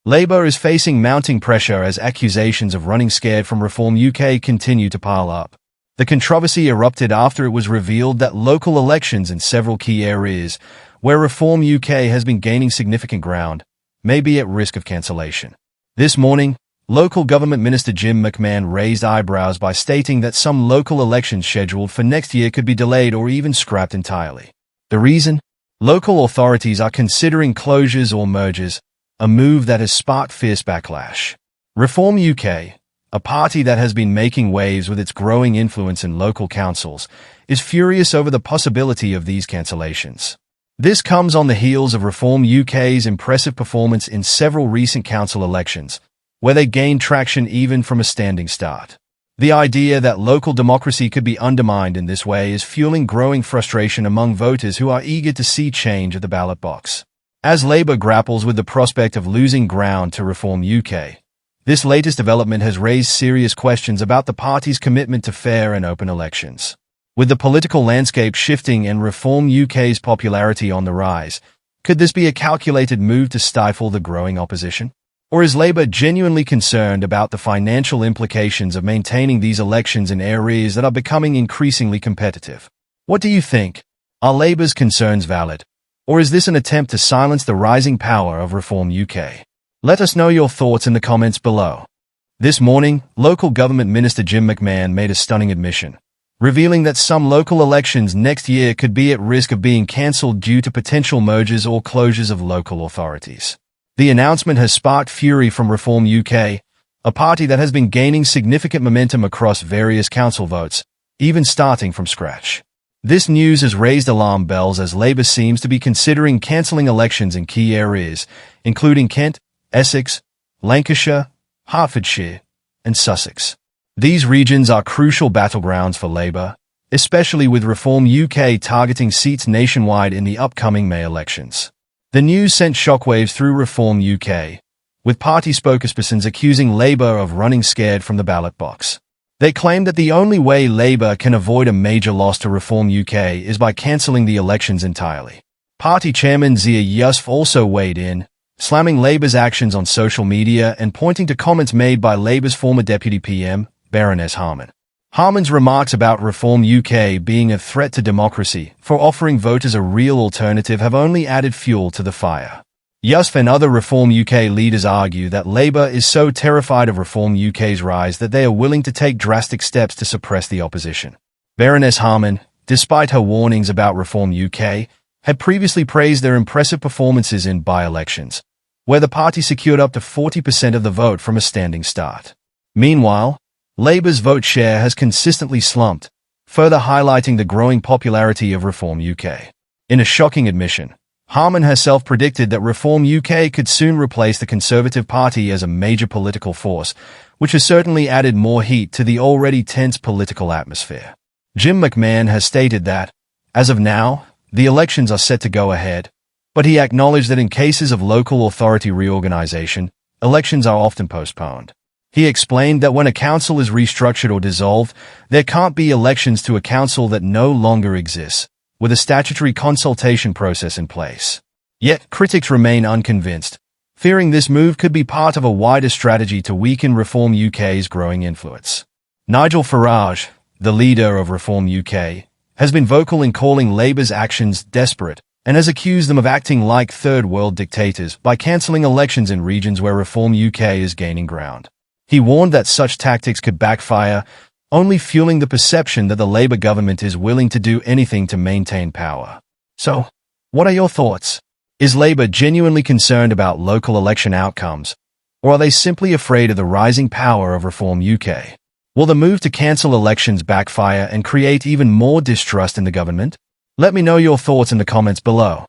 Labour is facing mounting pressure as accusations of running scared from Reform UK continue to pile up. The controversy erupted after it was revealed that local elections in several key areas, where Reform UK has been gaining significant ground, may be at risk of cancellation. This morning, Local Government Minister Jim McMahon raised eyebrows by stating that some local elections scheduled for next year could be delayed or even scrapped entirely. The reason? Local authorities are considering closures or mergers, a move that has sparked fierce backlash. Reform UK, a party that has been making waves with its growing influence in local councils, is furious over the possibility of these cancellations. This comes on the heels of Reform UK's impressive performance in several recent council elections, where they gained traction even from a standing start. The idea that local democracy could be undermined in this way is fueling growing frustration among voters who are eager to see change at the ballot box. As Labour grapples with the prospect of losing ground to Reform UK, this latest development has raised serious questions about the party's commitment to fair and open elections. With the political landscape shifting and Reform UK's popularity on the rise, could this be a calculated move to stifle the growing opposition? Or is Labour genuinely concerned about the financial implications of maintaining these elections in areas that are becoming increasingly competitive? What do you think? Are Labour's concerns valid? Or is this an attempt to silence the rising power of Reform UK? Let us know your thoughts in the comments below. This morning, Local Government Minister Jim McMahon made a stunning admission, revealing that some local elections next year could be at risk of being cancelled due to potential mergers or closures of local authorities. The announcement has sparked fury from Reform UK, a party that has been gaining significant momentum across various council votes, even starting from scratch. This news has raised alarm bells as Labour seems to be considering cancelling elections in key areas, including Kent, Essex, Lancashire, Hertfordshire, and Sussex. These regions are crucial battlegrounds for Labour, especially with Reform UK targeting seats nationwide in the upcoming May elections. The news sent shockwaves through Reform UK, with party spokespersons accusing Labour of running scared from the ballot box. They claim that the only way Labour can avoid a major loss to Reform UK is by cancelling the elections entirely. Party chairman Zia Yusuf also weighed in, slamming Labour's actions on social media and pointing to comments made by Labour's former Deputy PM, Baroness Harman. Harman's remarks about Reform UK being a threat to democracy for offering voters a real alternative have only added fuel to the fire. Yusuf and other Reform UK leaders argue that Labour is so terrified of Reform UK's rise that they are willing to take drastic steps to suppress the opposition. Baroness Harman, despite her warnings about Reform UK, had previously praised their impressive performances in by-elections, where the party secured up to 40% of the vote from a standing start. Meanwhile, Labour's vote share has consistently slumped, further highlighting the growing popularity of Reform UK. In a shocking admission, Harman herself predicted that Reform UK could soon replace the Conservative Party as a major political force, which has certainly added more heat to the already tense political atmosphere. Jim McMahon has stated that, as of now, the elections are set to go ahead, but he acknowledged that in cases of local authority reorganisation, elections are often postponed. He explained that when a council is restructured or dissolved, there can't be elections to a council that no longer exists, with a statutory consultation process in place. Yet, critics remain unconvinced, fearing this move could be part of a wider strategy to weaken Reform UK's growing influence. Nigel Farage, the leader of Reform UK, has been vocal in calling Labour's actions desperate and has accused them of acting like third-world dictators by cancelling elections in regions where Reform UK is gaining ground. He warned that such tactics could backfire, only fueling the perception that the Labour government is willing to do anything to maintain power. So, what are your thoughts? Is Labour genuinely concerned about local election outcomes, or are they simply afraid of the rising power of Reform UK? Will the move to cancel elections backfire and create even more distrust in the government? Let me know your thoughts in the comments below.